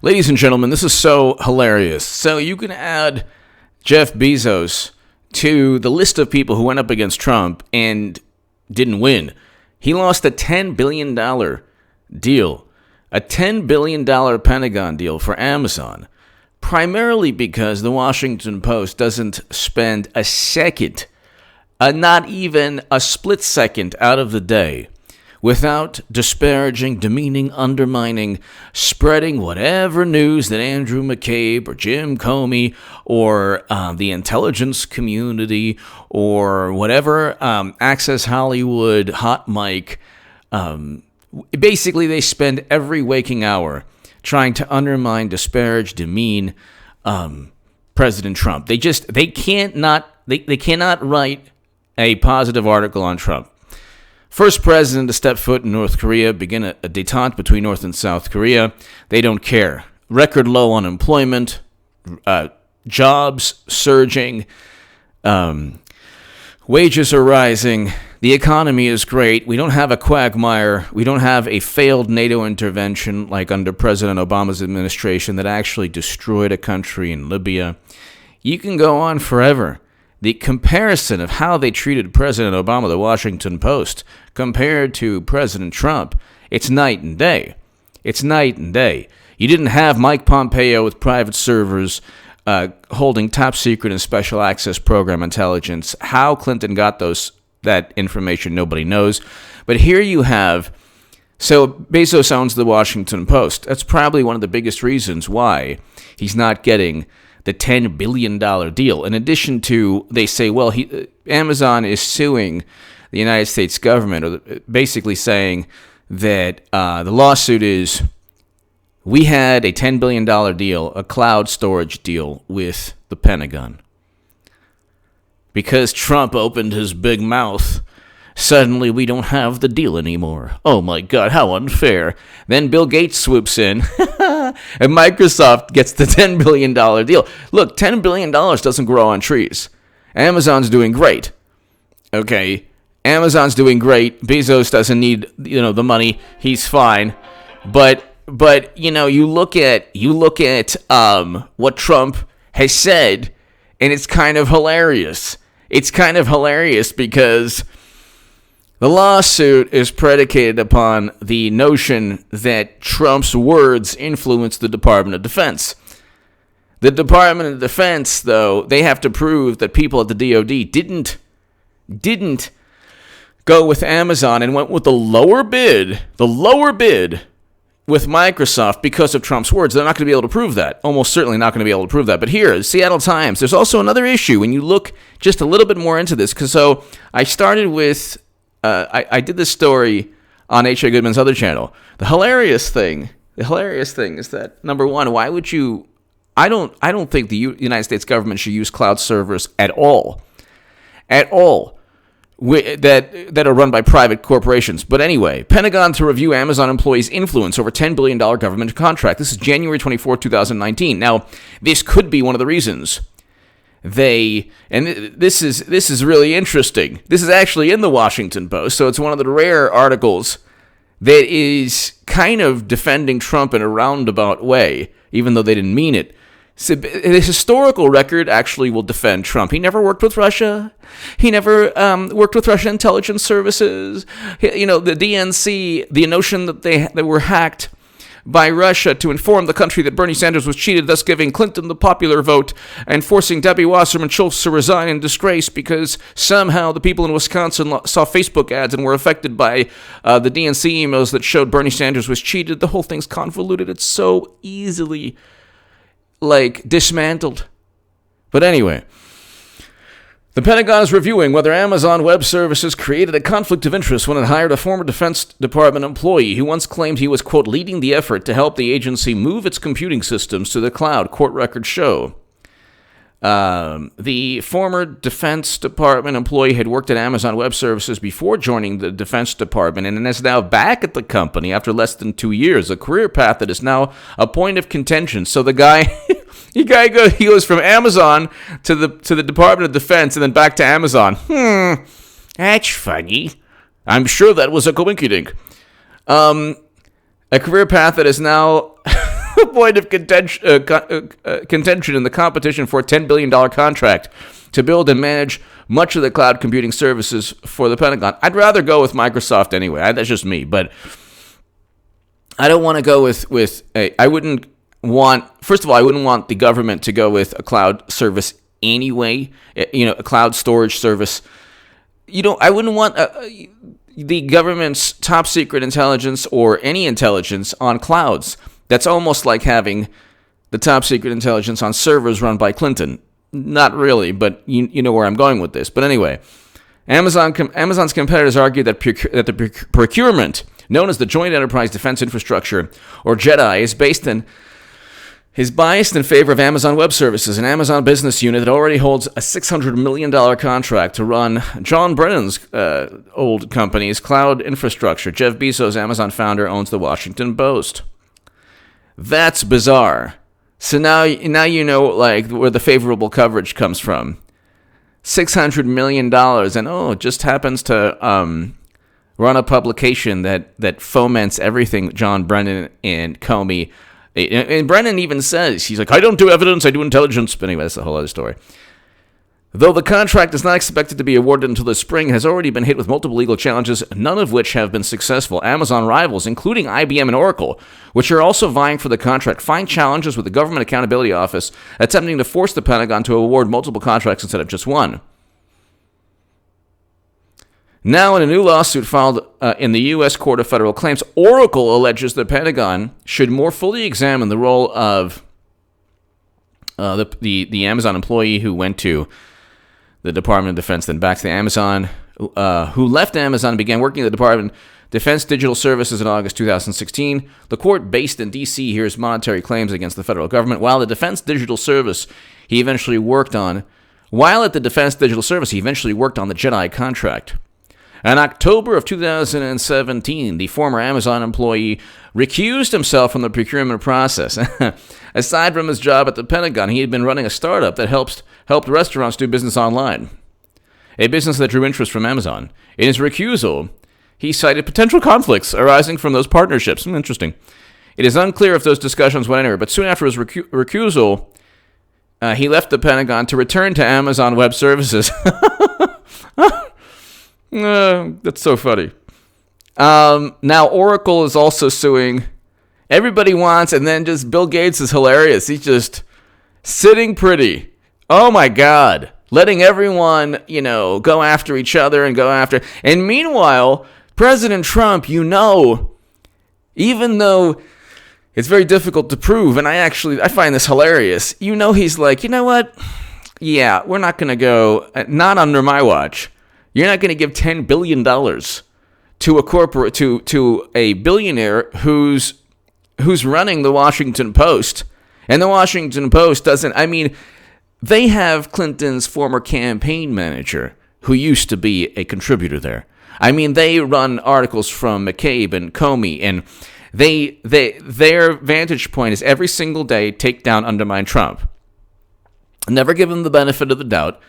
Ladies and gentlemen, this is so hilarious. So you can add Jeff Bezos to the list of people who went up against Trump and didn't win. He lost a $10 billion deal, a $10 billion Pentagon deal for Amazon, primarily because the Washington Post doesn't spend a second, not even a split second out of the day, without disparaging, demeaning, undermining, spreading whatever news that Andrew McCabe or Jim Comey or the intelligence community or whatever Access Hollywood, Hot Mic, basically they spend every waking hour trying to undermine, disparage, demean President Trump. They cannot write a positive article on Trump. First president to step foot in North Korea, begin a détente between North and South Korea. They don't care. Record low unemployment, jobs surging, wages are rising, the economy is great. We don't have a quagmire. We don't have a failed NATO intervention like under President Obama's administration that actually destroyed a country in Libya. You can go on forever. The comparison of how they treated President Obama, the Washington Post, compared to President Trump, it's night and day. It's night and day. You didn't have Mike Pompeo with private servers holding top secret and special access program intelligence. How Clinton got that information, nobody knows. But here you have, so Bezos owns the Washington Post. That's probably one of the biggest reasons why he's not getting the $10 billion deal. In addition to, they say, well, Amazon is suing the United States government, or basically saying that the lawsuit is, we had a $10 billion deal, a cloud storage deal with the Pentagon. Because Trump opened his big mouth, suddenly we don't have the deal anymore. Oh my God, how unfair. Then Bill Gates swoops in, and Microsoft gets the $10 billion deal. Look, $10 billion doesn't grow on trees. Amazon's doing great. Okay, Amazon's doing great. Bezos doesn't need, the money. He's fine. But you look at what Trump has said, and it's kind of hilarious. It's kind of hilarious because the lawsuit is predicated upon the notion that Trump's words influenced the Department of Defense. The Department of Defense, though, they have to prove that people at the DoD didn't go with Amazon and went with the lower bid with Microsoft because of Trump's words. They're not going to be able to prove that. Almost certainly not going to be able to prove that. But here, the Seattle Times, there's also another issue when you look just a little bit more into this. So I started with, I did this story on H.A. Goodman's other channel. The hilarious thing is that, number one, why would you, I don't think the United States government should use cloud servers at all. That are run by private corporations. But anyway, Pentagon to review Amazon employees' influence over $10 billion government contract. This is January 24, 2019. Now, this could be one of the reasons this is really interesting. This is actually in the Washington Post, so it's one of the rare articles that is kind of defending Trump in a roundabout way, even though they didn't mean it. So the historical record actually will defend Trump. He never worked with Russia. He never worked with Russian intelligence services. The DNC, the notion that they were hacked by Russia to inform the country that Bernie Sanders was cheated, thus giving Clinton the popular vote and forcing Debbie Wasserman Schultz to resign in disgrace because somehow the people in Wisconsin saw Facebook ads and were affected by the DNC emails that showed Bernie Sanders was cheated. The whole thing's convoluted. It's so easily dismantled. But anyway, the Pentagon is reviewing whether Amazon Web Services created a conflict of interest when it hired a former Defense Department employee who once claimed he was, quote, leading the effort to help the agency move its computing systems to the cloud, court records show. The former Defense Department employee had worked at Amazon Web Services before joining the Defense Department and is now back at the company after less than 2 years, a career path that is now a point of contention. So the guy... he goes from Amazon to the Department of Defense and then back to Amazon. That's funny. I'm sure that was a coinkydink. A career path that is now point of contention in the competition for a $10 billion contract to build and manage much of the cloud computing services for the Pentagon. I'd rather go with Microsoft anyway. That's just me, but I don't want to go I wouldn't want, first of all, I wouldn't want the government to go with a cloud service anyway, a cloud storage service. I wouldn't want the government's top secret intelligence or any intelligence on clouds. That's almost like having the top secret intelligence on servers run by Clinton. Not really, but you know where I'm going with this. But anyway, Amazon's competitors argue that the procurement, known as the Joint Enterprise Defense Infrastructure, or JEDI, is biased in favor of Amazon Web Services, an Amazon business unit that already holds a $600 million contract to run John Brennan's old company's cloud infrastructure. Jeff Bezos, Amazon founder, owns the Washington Post. That's bizarre. So now you know where the favorable coverage comes from. $600 million, and it just happens to run a publication that foments everything John Brennan and Comey. And Brennan even says, he's like, I don't do evidence, I do intelligence. But anyway, that's a whole other story. Though the contract is not expected to be awarded until the spring, it has already been hit with multiple legal challenges, none of which have been successful. Amazon rivals, including IBM and Oracle, which are also vying for the contract, find challenges with the Government Accountability Office attempting to force the Pentagon to award multiple contracts instead of just one. Now, in a new lawsuit filed in the U.S. Court of Federal Claims, Oracle alleges the Pentagon should more fully examine the role of the Amazon employee who went to the Department of Defense, then back to Amazon, who left Amazon and began working at the Department of Defense Digital Services in August 2016. The court, based in D.C., hears monetary claims against the federal government, while at the Defense Digital Service, he eventually worked on the JEDI contract. In October of 2017, the former Amazon employee recused himself from the procurement process. Aside from his job at the Pentagon, he had been running a startup that helped restaurants do business online, a business that drew interest from Amazon. In his recusal, he cited potential conflicts arising from those partnerships. Interesting. It is unclear if those discussions went anywhere, but soon after his recusal, he left the Pentagon to return to Amazon Web Services. That's so funny. Now Oracle is also suing. Everybody wants, and then just Bill Gates is hilarious. He's just sitting pretty. Oh my God. Letting everyone, go after each other and meanwhile, President Trump, even though it's very difficult to prove, and I find this hilarious, he's like, you know what? Yeah, we're not going to go, not under my watch. You're not going to give $10 billion to a billionaire who's running the Washington Post. And the Washington Post they have Clinton's former campaign manager who used to be a contributor there. They run articles from McCabe and Comey, and their vantage point is every single day take down, undermine Trump. Never give him the benefit of the doubt.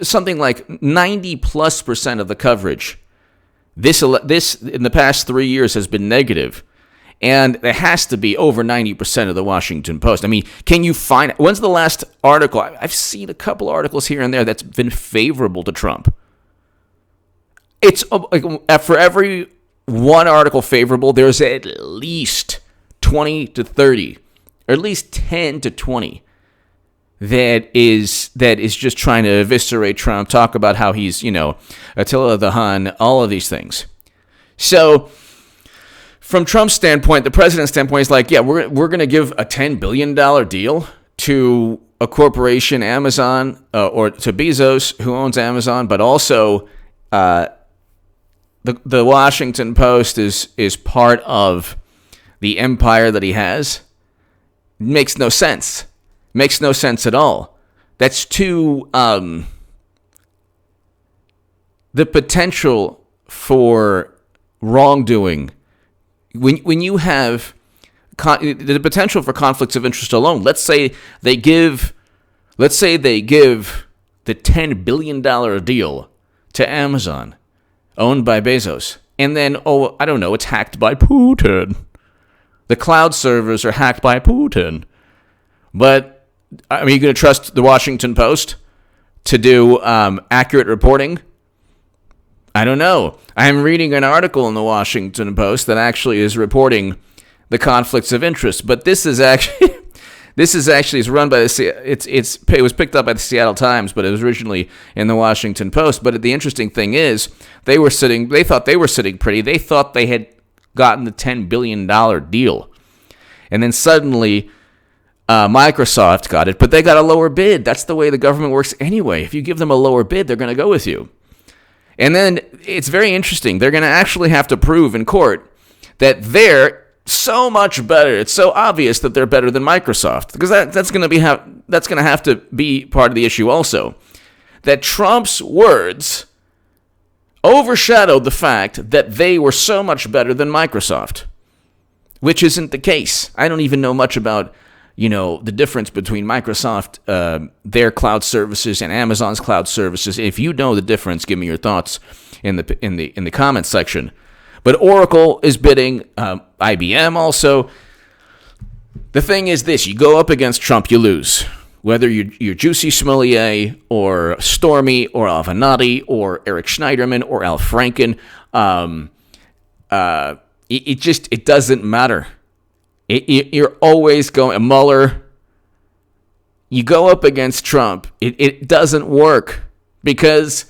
Something like 90+% of the coverage this in the past 3 years has been negative, and there has to be over 90% of the Washington Post. Can you find, when's the last article? I've seen a couple articles here and there that's been favorable to Trump. It's for every one article favorable, there's at least 20 to 30, or at least 10 to 20 that is just trying to eviscerate Trump, talk about how he's, Attila the Hun, all of these things. So from Trump's standpoint, the president's standpoint is like, yeah, we're going to give a $10 billion deal to a corporation, Amazon, or to Bezos, who owns Amazon, but also the Washington Post is part of the empire that he has. It makes no sense. Makes no sense at all. That's too, the potential for wrongdoing, when you have the potential for conflicts of interest alone, let's say they give the $10 billion deal to Amazon, owned by Bezos, and then, it's hacked by Putin. The cloud servers are hacked by Putin. But are you going to trust the Washington Post to do accurate reporting? I don't know. I'm reading an article in the Washington Post that actually is reporting the conflicts of interest, but this is actually is run by it was picked up by the Seattle Times, but it was originally in the Washington Post. But the interesting thing is they thought they were sitting pretty. They thought they had gotten the $10 billion deal, and then suddenly Microsoft got it, but they got a lower bid. That's the way the government works anyway. If you give them a lower bid, they're going to go with you. And then it's very interesting. They're going to actually have to prove in court that they're so much better. It's so obvious that they're better than Microsoft, because that's going to have to be part of the issue also. That Trump's words overshadowed the fact that they were so much better than Microsoft, which isn't the case. I don't even know much about the difference between Microsoft, their cloud services, and Amazon's cloud services. If you know the difference, give me your thoughts in the comments section. But Oracle is bidding, IBM also. The thing is this: you go up against Trump, you lose. Whether you're Juicy Smollett or Stormy or Avenatti or Eric Schneiderman or Al Franken, it doesn't matter. You're always going, Mueller, you go up against Trump, it doesn't work, because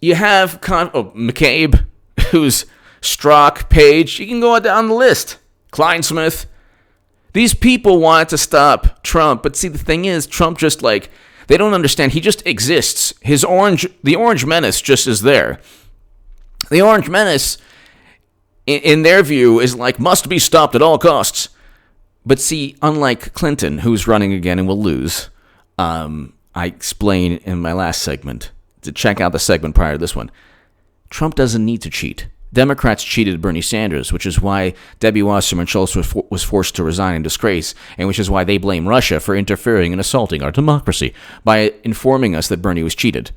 you have McCabe, who's Strzok, Page, you can go down the list, Kleinsmith. These people wanted to stop Trump, but see, the thing is, Trump just they don't understand, he just exists. The Orange Menace just is there. The Orange Menace, in their view, is must be stopped at all costs. But see, unlike Clinton, who's running again and will lose, I explained in my last segment, to check out the segment prior to this one, Trump doesn't need to cheat. Democrats cheated Bernie Sanders, which is why Debbie Wasserman Schultz was forced to resign in disgrace, and which is why they blame Russia for interfering and assaulting our democracy by informing us that Bernie was cheated.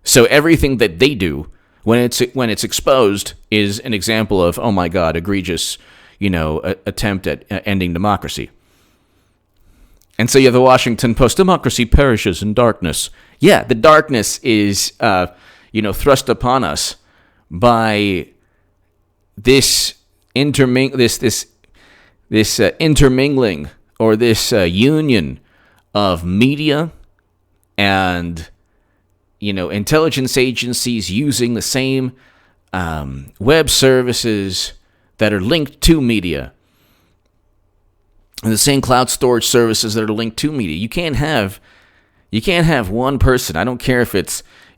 So everything that they do, when it's exposed, is an example of, oh my God, egregious, attempt at ending democracy. And so you have the Washington Post, democracy perishes in darkness. Yeah, the darkness is, thrust upon us by this intermingling or this union of media and intelligence agencies using the same web services that are linked to media, and the same cloud storage services that are linked to media. You can't have one person. I don't care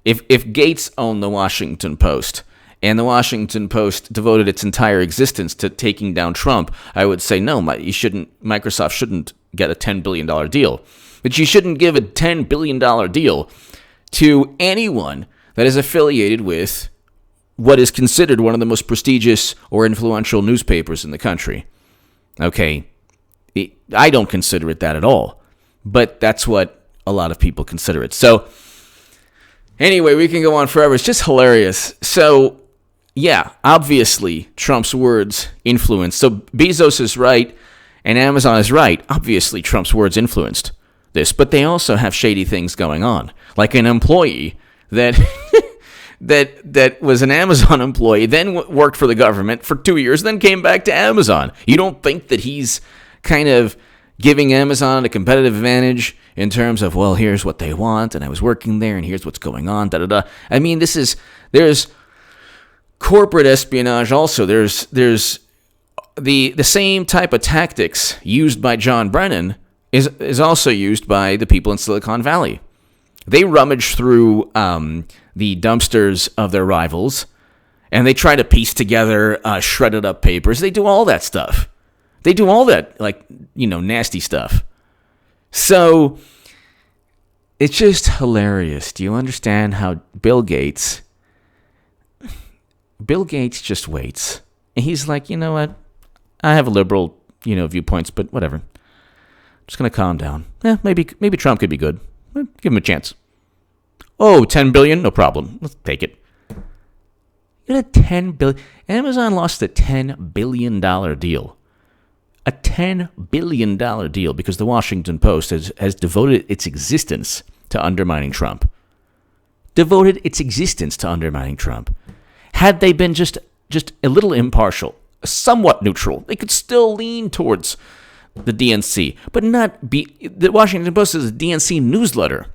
if Gates owned the Washington Post and the Washington Post devoted its entire existence to taking down Trump, I would say no. Microsoft shouldn't get a $10 billion deal, but you shouldn't give a $10 billion deal to anyone that is affiliated with what is considered one of the most prestigious or influential newspapers in the country. Okay, I don't consider it that at all, but that's what a lot of people consider it. So anyway, we can go on forever. It's just hilarious. So yeah, obviously Trump's words influenced. So Bezos is right and Amazon is right. Obviously Trump's words influenced this, but they also have shady things going on, like an employee that that was an Amazon employee, then worked for the government for 2 years, then came back to Amazon. You don't think that he's kind of giving Amazon a competitive advantage in terms of, well, here's what they want, and I was working there, and here's what's going on, da-da-da. I mean, there's corporate espionage also. There's the same type of tactics used by John Brennan is also used by the people in Silicon Valley. They rummage through the dumpsters of their rivals, and they try to piece together shredded up papers. They do all that stuff. They do all that, nasty stuff. So it's just hilarious. Do you understand how Bill Gates just waits? And he's like, you know what? I have liberal, viewpoints, but whatever. I'm just going to calm down. Maybe Trump could be good. Give him a chance. Oh, $10 billion? No problem. Let's take it. You had a $10 billion. Amazon lost a $10 billion deal. A $10 billion deal because the Washington Post has devoted its existence to undermining Trump. Devoted its existence to undermining Trump. Had they been just a little impartial, somewhat neutral, they could still lean towards the DNC, but not be. The Washington Post is a DNC newsletter.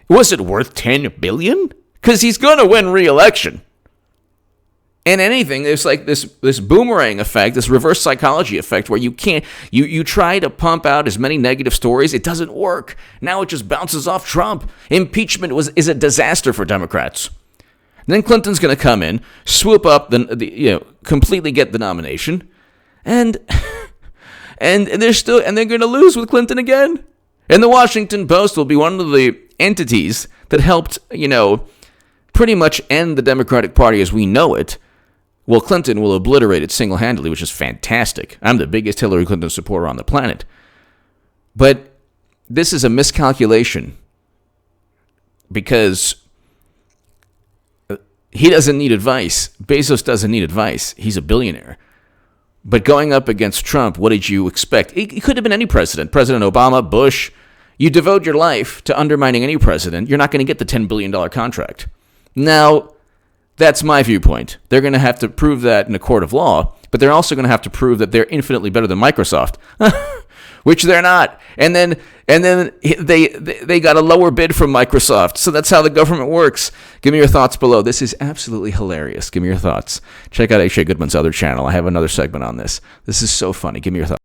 Was it worth $10 billion? Because he's going to win re-election. And anything, there's like this boomerang effect, this reverse psychology effect where you try to pump out as many negative stories, it doesn't work. Now it just bounces off Trump. Impeachment is a disaster for Democrats. And then Clinton's going to come in, swoop up completely get the nomination, and they're going to lose with Clinton again. And the Washington Post will be one of the entities that helped, pretty much end the Democratic Party as we know it. Well, Clinton will obliterate it single-handedly, which is fantastic. I'm the biggest Hillary Clinton supporter on the planet. But this is a miscalculation because he doesn't need advice. Bezos doesn't need advice. He's a billionaire. But going up against Trump, what did you expect? It could have been any president. President Obama, Bush. You devote your life to undermining any president, you're not going to get the $10 billion contract. Now, that's my viewpoint. They're going to have to prove that in a court of law, but they're also going to have to prove that they're infinitely better than Microsoft, which they're not. And then they got a lower bid from Microsoft. So that's how the government works. Give me your thoughts below. This is absolutely hilarious. Give me your thoughts. Check out H.A. Goodman's other channel. I have another segment on this. This is so funny. Give me your thoughts.